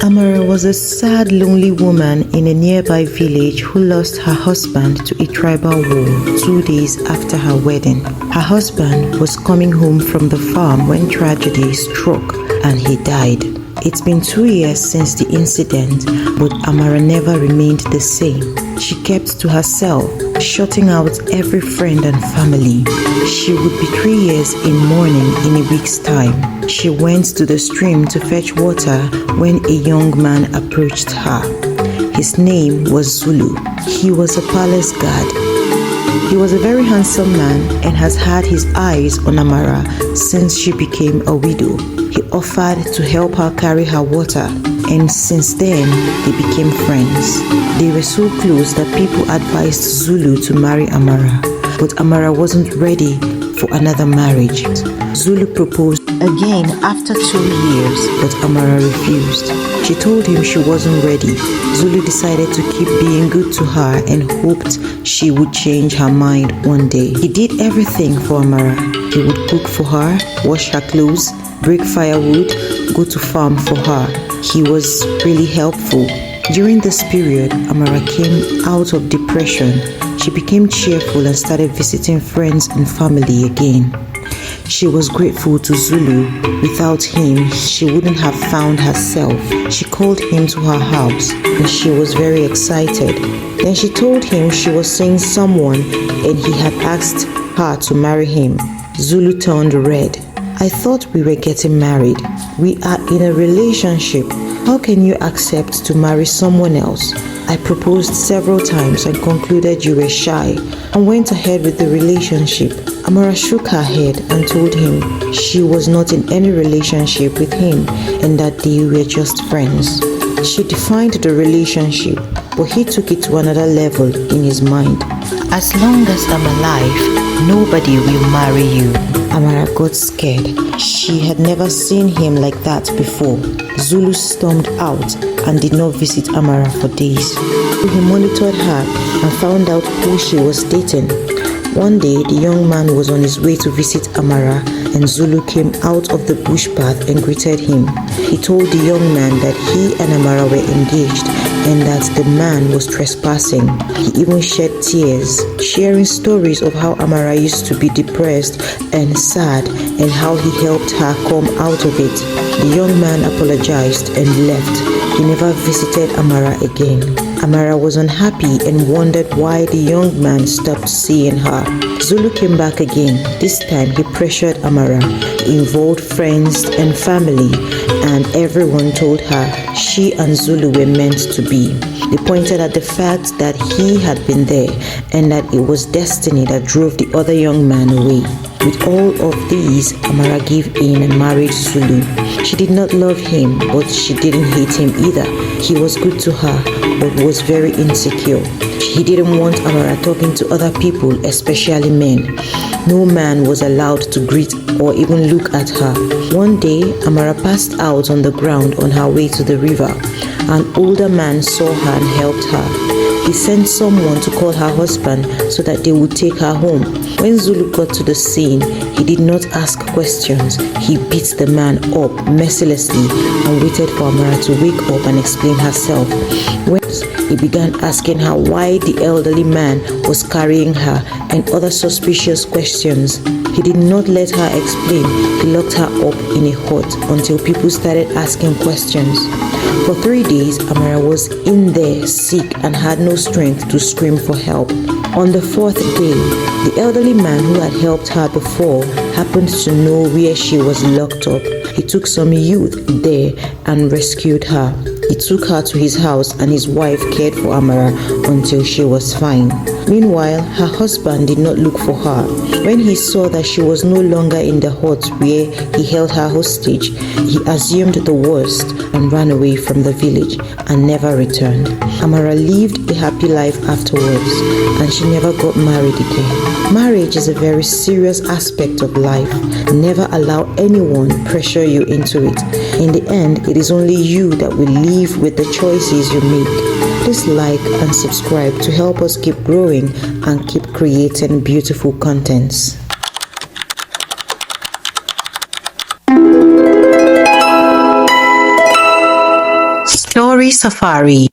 Amara was a sad, lonely woman in a nearby village who lost her husband to a tribal war 2 days after her wedding. Her husband was coming home from the farm when tragedy struck and he died. It's been 2 years since the incident, but Amara never remained the same. She kept to herself, shutting out every friend and family. She would be 3 years in mourning in a week's time. She went to the stream to fetch water when a young man approached her. His name was Zulu. He was a palace guard. He was a very handsome man and has had his eyes on Amara since she became a widow. He offered to help her carry her water, and since then they became friends. They were so close that people advised Zulu to marry Amara, but Amara wasn't ready for another marriage. Zulu proposed again after 2 years, but Amara refused. She told him she wasn't ready. Zulu decided to keep being good to her and hoped she would change her mind one day. He did everything for Amara. He would cook for her, wash her clothes, break firewood, go to farm for her. He was really helpful. During this period, Amara came out of depression. She became cheerful and started visiting friends and family again. She was grateful to Zulu. Without him, she wouldn't have found herself. She called him to her house and she was very excited. Then she told him she was seeing someone and he had asked her to marry him. Zulu turned red. I thought we were getting married. We are in a relationship. How can you accept to marry someone else? I proposed several times and concluded you were shy and went ahead with the relationship. Amara shook her head and told him she was not in any relationship with him and that they were just friends. She defined the relationship, but he took it to another level in his mind. As long as I'm alive, nobody will marry you. Amara got scared. She had never seen him like that before. Zulu stormed out and did not visit Amara for days. He monitored her and found out who she was dating. One day, the young man was on his way to visit Amara and Zulu came out of the bush path and greeted him. He told the young man that he and Amara were engaged and that the man was trespassing. He even shed tears, sharing stories of how Amara used to be depressed and sad and how he helped her come out of it. The young man apologized and left. He never visited Amara again. Amara was unhappy and wondered why the young man stopped seeing her. Zulu came back again. This time he pressured Amara. He involved friends and family, and everyone told her she and Zulu were meant to be. They pointed at the fact that he had been there and that it was destiny that drove the other young man away. With all of these, Amara gave in and married Zulu. She did not love him, but she didn't hate him either. He was good to her, but was very insecure. He didn't want Amara talking to other people, especially men. No man was allowed to greet or even look at her. One day, Amara passed out on the ground on her way to the river. An older man saw her and helped her. He sent someone to call her husband so that they would take her home. When Zulu got to the scene, he did not ask questions. He beat the man up mercilessly and waited for Amara to wake up and explain herself. When he began asking her why the elderly man was carrying her and other suspicious questions, he did not let her explain. He locked her up in a hut until people started asking questions. For 3 days, Amara was in there sick and had no strength to scream for help. On the 4th day, the elderly man who had helped her before happened to know where she was locked up. He took some youth there and rescued her. He took her to his house and his wife cared for Amara until she was fine. Meanwhile, her husband did not look for her. When he saw that she was no longer in the hut where he held her hostage, he assumed the worst and ran away from the village and never returned. Amara lived a happy life afterwards and she never got married again. Marriage is a very serious aspect of life. Never allow anyone pressure you into it. In the end, it is only you that will live with the choices you make. Please like and subscribe to help us keep growing and keep creating beautiful contents. Story Safari